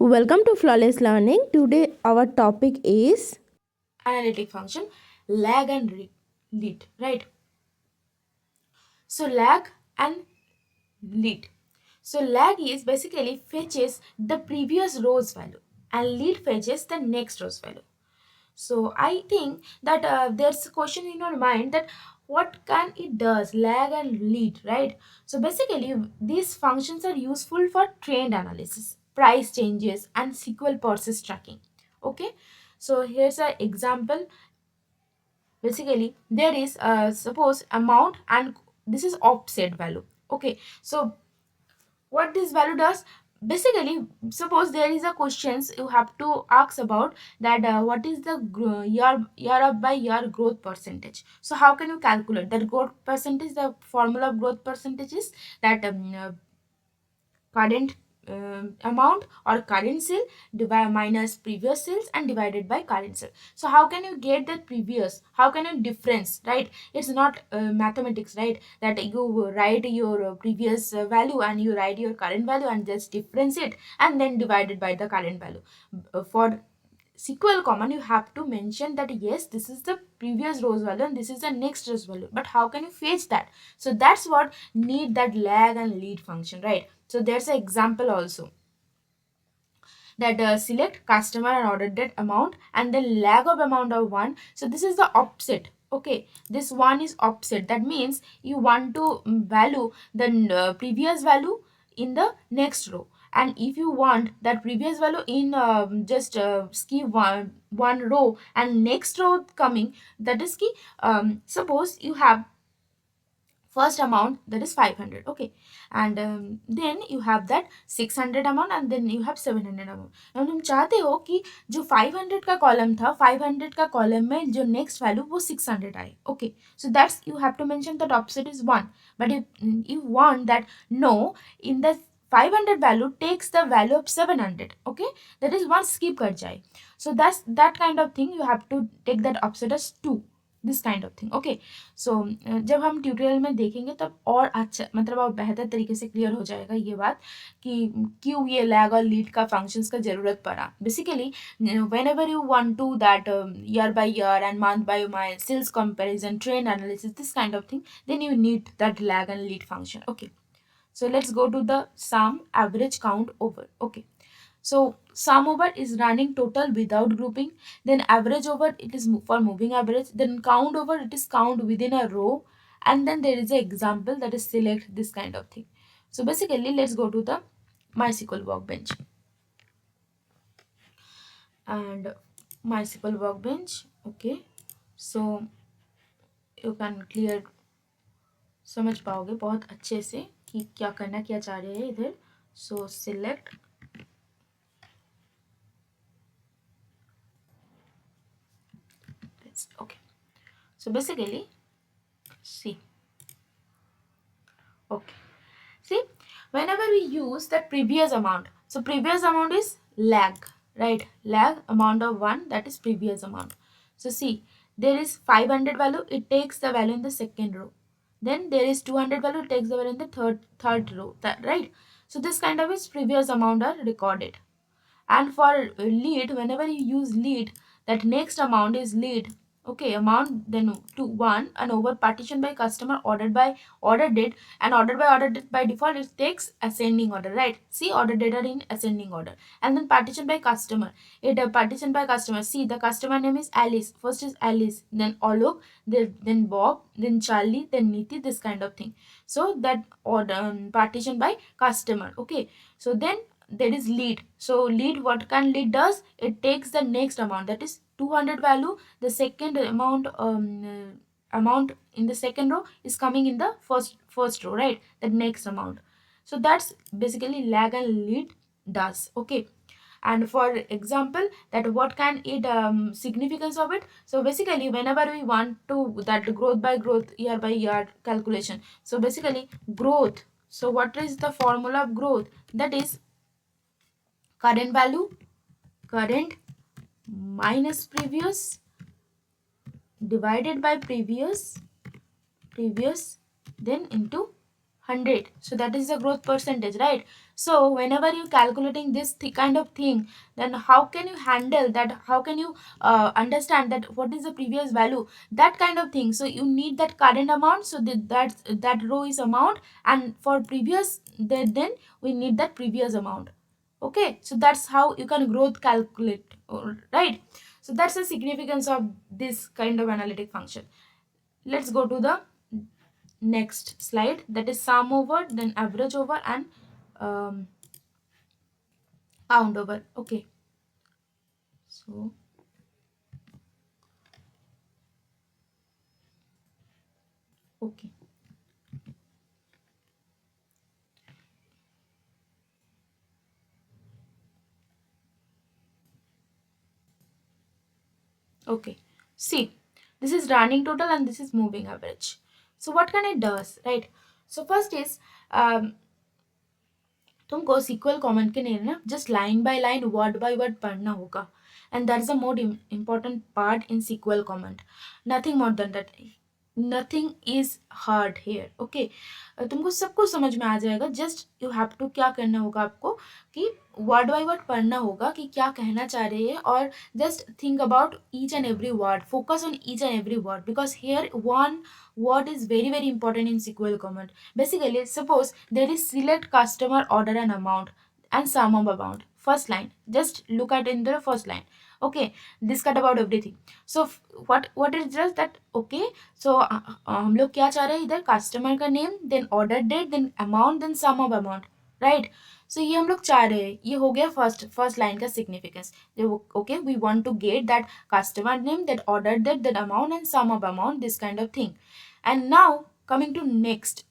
Welcome to Flawless Learning. Today our topic is analytic function, lag and lead, right? So lag and lead. So lag is basically fetches the previous row's value and lead fetches the next row's value. So I think that there's a question in your mind that what can it does, lag and lead, right? So basically these functions are useful for trend analysis, price changes and SQL process tracking. Okay, so here's an example. Basically there is suppose amount and this is offset value. Okay, so what this value does, basically suppose there is a questions you have to ask about that what is the year by year growth percentage. So how can you calculate that growth percentage? The formula of growth percentage is that current amount or current sale divide minus previous sales and divided by current sale. So how can you get that previous, how can you difference, right? It's not mathematics, right, that you write your previous value and you write your current value and just difference it and then divided by the current value. For SQL command you have to mention that yes, this is the previous row's value and this is the next row's value, but how can you fetch that? So that's what need that lag and lead function, right? So there's an example also that select customer and order date amount and then lag of amount of one. So this is the offset. Okay, this one is offset. That means you want to value the previous value in the next row, and if you want that previous value in just skip one row and next row coming, that is key. Suppose you have first amount that is 500. Okay, and then you have that 600 amount and then you have 700 amount. now तुम चाहते हो कि जो 500 का column था 500 का column में जो नेक्स्ट वैल्यू वो 600 आए. Okay, so that's you have to mention that opposite is 1, but if you want that no, in the 500 value takes the value of 700. Okay, that is one skip कर जाए. So that's that kind of thing, you have to take that opposite as 2, this kind of thing. Okay, so जब हम tutorial में देखेंगे तब और अच्छा मतलब और बेहतर तरीके से क्लियर हो जाएगा ये बात कि क्यों ये लैग और लीड का फंक्शंस का ज़रूरत पड़ा. Basically whenever you want to that year by year and month by month sales comparison trend analysis this kind of thing, then you need that lag and lead function. Okay, so let's go to the sum average count over. Okay, so sum over is running total without grouping, then average over it is for moving average, then count over it is count within a row, and then there is an example that is select this kind of thing. So basically let's go to the MySQL workbench and MySQL workbench. Okay, so you can clear समझ पाओगे बहुत अच्छे से कि क्या करना क्या चाह रहे हैं इधर. So select this. Okay, so basically see. Okay, see, whenever we use the previous amount, so previous amount is lag, right? Lag amount of 1, that is previous amount. So see, there is 500 value, it takes the value in the second row. Then there is 200 value, it takes the value in the third row, that, right? So this kind of is previous amount are recorded. And for lead, whenever you use lead, that next amount is lead. Okay, amount then to 1 and over partition by customer ordered by order date, and order date by default it takes ascending order, right? See, order date are in ascending order. And then partition by customer, it partition by customer. See, the customer name is Alice. First is Alice, then Alok, then Bob, then Charlie, then Niti, this kind of thing. So that order partition by customer. Okay, so then there is lead. So lead, what can lead does, it takes the next amount, that is 200 value, the second amount in the second row is coming in the first row, right? The next amount. So that's basically lag and lead does. Okay, and for example that what can it significance of it. So basically whenever we want to that growth by growth year by year calculation, so basically growth, so what is the formula of growth? That is current value, current minus previous divided by previous, then into 100. So that is the growth percentage, right? So whenever you calculating this kind of thing, then how can you handle that? How can you understand that what is the previous value, that kind of thing? So you need that current amount, so that row is amount, and for previous, then we need that previous amount. Okay, so that's how you can growth calculate, right? So that's the significance of this kind of analytic function. Let's go to the next slide, that is sum over, then average over, and um, count over. Okay, so okay, okay, see, this is running total and this is moving average. So what can it does, right? So first is, um, तुमको SQL comment के नहीं ना, just line by line, word by word पढ़ना होगा, and that is the more important part in SQL comment. Nothing more than that. Nothing is hard here. Okay, तुमको सब कुछ समझ में आ जाएगा. Just you have to क्या करना होगा आपको कि word by word पढ़ना होगा कि क्या कहना चाह रहे हैं, और just think about each and every word. Focus on each and every word, because here one word is very important in SQL comment. Basically, suppose there is select customer order and amount and sum of amount. First line. Just look at in the first line. Okay, this cut about everything. So what is just that? Okay, so हम लोग क्या चाह रहे हैं इधर? Customer का name, then order date, then amount, then sum of amount, right? So ये हम लोग चाह रहे हैं. ये हो गया फर्स्ट लाइन का significance. Okay, we want to get that customer name, that order date, that amount and sum of amount, this kind of thing. And now coming to next.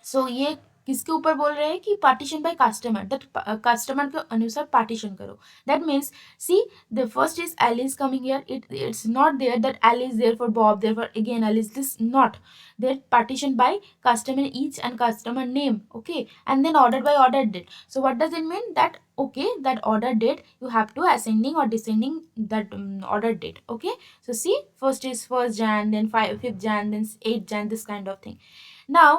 So ये किसके ऊपर बोल रहे हैं कि partition by customer, that customer के अनुसार partition करो. That means see the first is Alice coming here. It's not there that Alice there for Bob, there for again Alice. This not there. Partition by customer each and customer name. Okay, and then ordered by order date. So what does it mean? That okay, that order date you have to ascending or descending that order date. Okay, so see, first is 1st Jan, then 5th Jan, then 8th Jan, this kind of thing. Now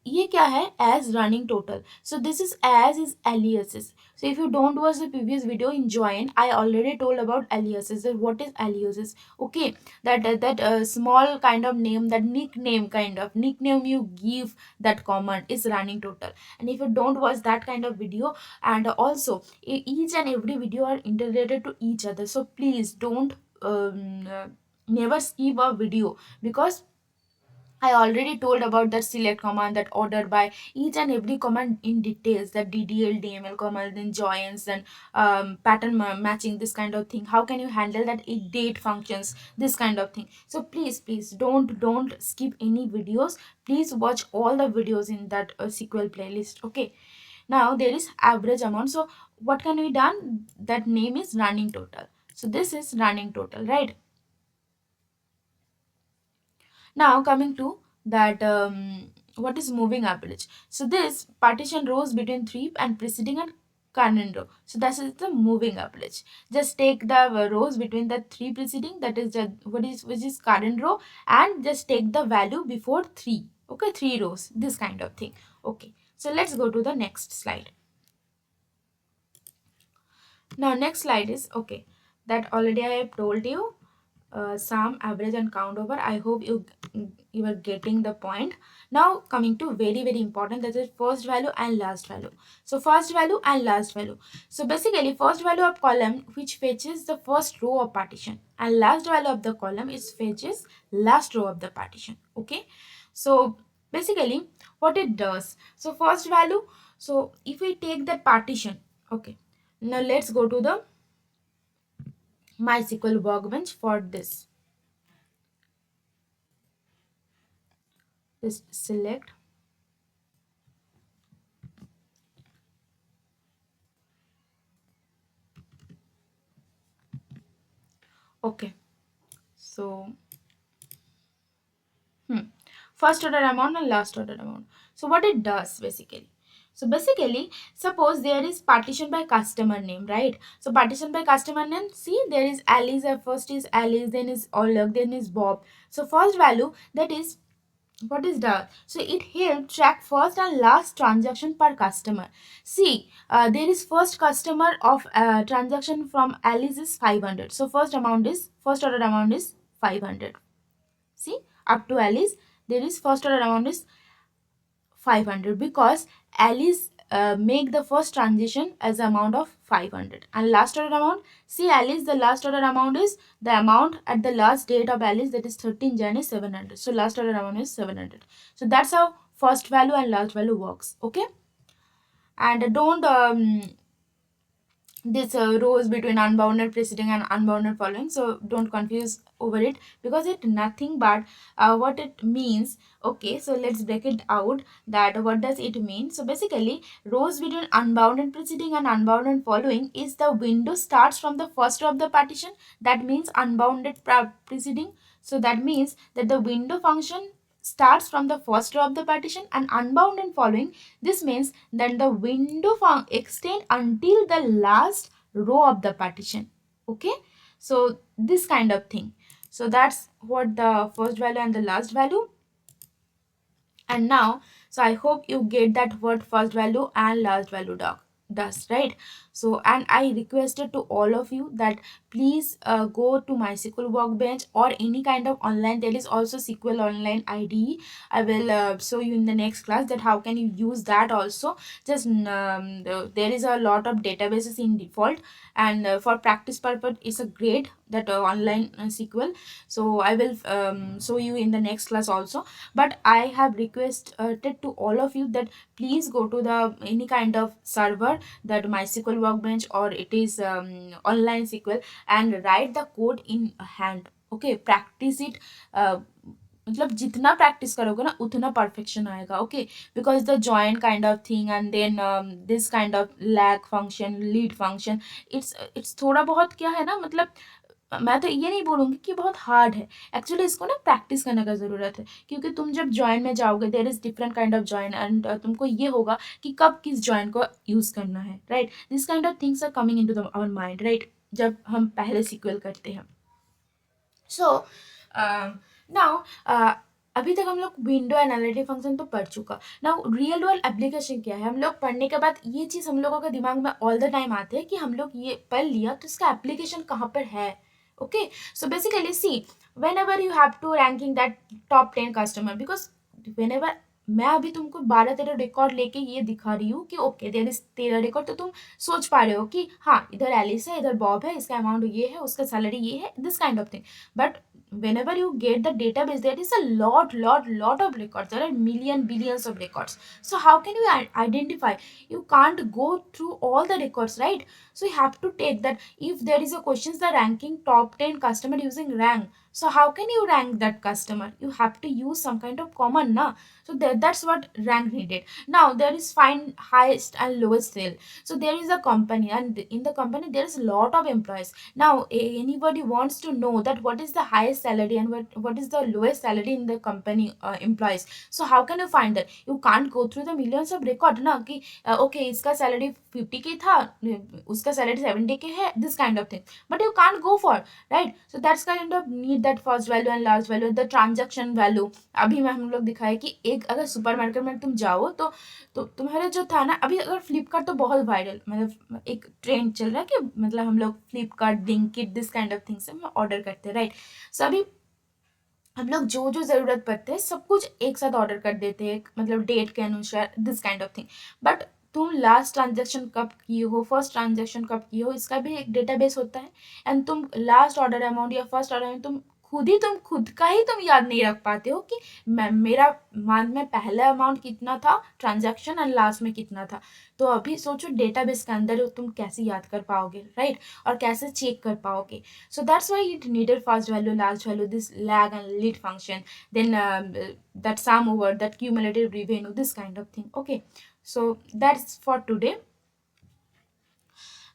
ये क्या है? As running total. So this is as is aliases. So if you don't watch the previous video in join, I already told about aliases. That what is aliases? Okay, that small kind of name, that nickname kind of nickname you give that command is running total. And if you don't watch that kind of video, and also each and every video are integrated to each other, so please don't never skip a video, because I already told about that select command, that order by, each and every command in details, that DDL, DML command, then joins, then pattern matching, this kind of thing. How can you handle that date functions, this kind of thing. So please don't skip any videos. Please watch all the videos in that SQL playlist. Okay. Now there is average amount. So what can be done? That name is running total. So this is running total, right? Now coming to that, what is moving average? So this partition rows between 3 and preceding and current row. So that is the moving average. Just take the rows between the 3 preceding, that is the which is current row, and just take the value before 3. Okay, 3 rows, this kind of thing. Okay, so let's go to the next slide. Now next slide is, okay, that already I have told you, sum, average, and count over. I hope you are getting the point. Now coming to very important, that is first value and last value. So first value and last value. So basically first value of column which fetches the first row of partition, and last value of the column is fetches last row of the partition. Okay, so basically what it does, so first value, so if we take that partition, okay, now let's go to the MySQL workbench for this. Just select. Okay. So, first order amount and last order amount. So what it does basically. So basically, suppose there is partition by customer name, right? So partition by customer name, see there is Alice, first is Alice, then is Oleg, then is Bob. So first value, that is What is the, so it helps track first and last transaction per customer. See, there is first customer of transaction from Alice is 500. So first order amount is 500. See, up to Alice, there is first order amount is 500 because Alice make the first transaction as amount of 500, and last order amount, see Alice, the last order amount is the amount at the last date of Alice, that is 13 Jan is 700. So last order amount is 700. So that's how first value and last value works. Okay, and don't this rows between unbounded preceding and unbounded following, so don't confuse over it, because it nothing but what it means. Okay, so let's break it out, that what does it mean. So basically, rows between unbounded preceding and unbounded following is the window starts from the first row of the partition, that means unbounded preceding. So that means that the window function starts from the first row of the partition, and unbounded following, this means that the window extend until the last row of the partition. Okay, so this kind of thing. So that's what the first value and the last value. And now, so I hope you get that what first value and last value does, right? So, and I requested to all of you that please go to MySQL Workbench or any kind of online, there is also SQL Online IDE. I will show you in the next class that how can you use that also. Just there is a lot of databases in default, and for practice purpose it's a great that online SQL. So I will show you in the next class also. But I have requested to all of you that please go to the any kind of server, that MySQL Workbench or it is online SQL, and write the code in hand. Okay, practice it. मतलब जितना practice करोगे ना उतना perfection आएगा. Okay, because the join kind of thing and then this kind of lag function, lead function, it's थोड़ा बहुत क्या है ना, मतलब मैं तो ये नहीं बोलूँगी कि बहुत हार्ड है. एक्चुअली इसको ना प्रैक्टिस करने का ज़रूरत है, क्योंकि तुम जब जॉइन में जाओगे there is different kind of join, and तुमको ये होगा कि कब किस जॉइन को यूज़ करना है, right. This kind of things are coming into our mind, right, जब हम पहले सीक्वल करते हैं. सो नाउ अभी तक हम लोग विंडो एनालिटिक फंक्शन तो पढ़ चुका. नाउ रियल वर्ल्ड एप्लीकेशन क्या है, हम लोग पढ़ने के बाद ये चीज़ हम लोगों के दिमाग में ऑल द टाइम आते हैं कि हम लोग ये पढ़ लिया तो इसका एप्लीकेशन कहाँ पर है. Okay, so basically see, whenever you have to ranking that top 10 customer, because whenever मैं अभी तुमको 12-13 रिकॉर्ड लेके ये दिखा रही हूँ कि ओके देयर इज 13 रिकॉर्ड, तो तुम सोच पा रहे हो कि हाँ इधर एलिस है, इधर बॉब है, इसका अमाउंट ये है, उसका सैलरी ये है, this kind of thing. But whenever you get the database, there is a lot of records, there are billions of records. So how can you identify? You can't go through all the records, right? So you have to take that if there is a questions the ranking top 10 customer using rank, so how can you rank that customer? You have to use some kind of common na. So that's what rank needed. Now there is find highest and lowest sale. So there is a company, and in the company there is a lot of employees. Now anybody wants to know that what is the highest salary and what is the lowest salary in the company employees. So how can you find that? You can't go through the millions of record na कि okay इसका salary 50K था, उसका salary 70K है, this kind of thing. But you can't go for, right? So that's kind of need that first value and last value, the transaction value. अभी मैं हम लोग दिखाए कि एक अगर सुपरमार्केट में तुम जाओ तो तुम्हारा जो था ना, अभी अगर फ्लिपकार्ट तो बहुत वायरल, मतलब एक ट्रेंड चल रहा है कि मतलब हम लोग Flipkart, Blinkit, this kind of things हम ऑर्डर करते हैं, राइट. सो अभी हम लोग जो जो ज़रूरत पड़ते हैं सब कुछ एक साथ ऑर्डर कर देते हैं, मतलब डेट के अनुसार, this kind of thing. But तुम लास्ट ट्रांजेक्शन कब किए हो, फर्स्ट ट्रांजेक्शन कब किए हो, इसका भी एक डेटाबेस होता है. एंड तुम लास्ट ऑर्डर अमाउंट या फर्स्ट ऑर्डर अमाउंट तुम खुद का ही तुम याद नहीं रख पाते हो कि मेरा मंथ में पहला अमाउंट कितना था ट्रांजेक्शन एंड लास्ट में कितना था. तो अभी सोचो डेटाबेस के अंदर तुम कैसे याद कर पाओगे, राइट, और कैसे चेक कर पाओगे. So that's why it needed first value, last value, this lag and lead function, then that sum over, that cumulative revenue, this kind of thing. Okay, so that's for today.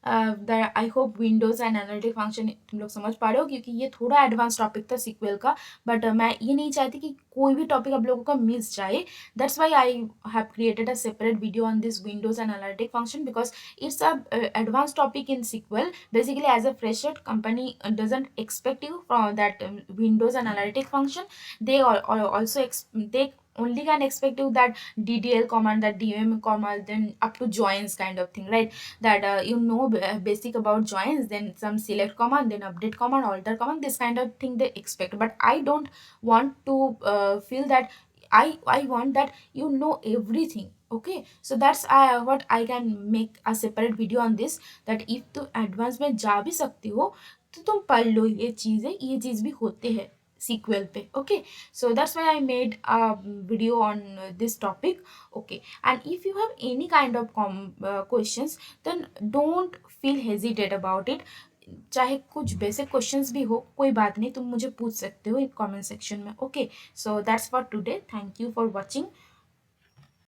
I hope Windows and analytic function तुम लोग समझ पा रहे हो, क्योंकि ये थोड़ा advance topic था सीक्वल का, बट मैं ये नहीं चाहती कि कोई भी टॉपिक आप लोगों का मिस जाए. That's why I have created a separate video on this Windows and analytic function, because it's a advanced topic in SQL. Basically, as a fresher, company doesn't expect you from that Windows and analytic function. They also they only can expect you that DDL command, that DOM command, then up to joins kind of thing, right? That basic about joins, then some select command, then update command, alter command, this kind of thing they expect. But I don't want to feel that. I want that you know everything. Okay, so that's what I can make a separate video on this, that if तुम advance में जा भी सकती हो तो तुम पढ़ लो, ये चीज़ भी होते हैं sequel पे. Okay, so that's why I made a video on this topic. Okay, and if you have any kind of questions, then don't feel hesitate about it. चाहे कुछ बेसिक क्वेश्चंस भी हो, कोई बात नहीं, तुम मुझे पूछ सकते हो कमेंट सेक्शन में. Okay, so that's for today. Thank you for watching.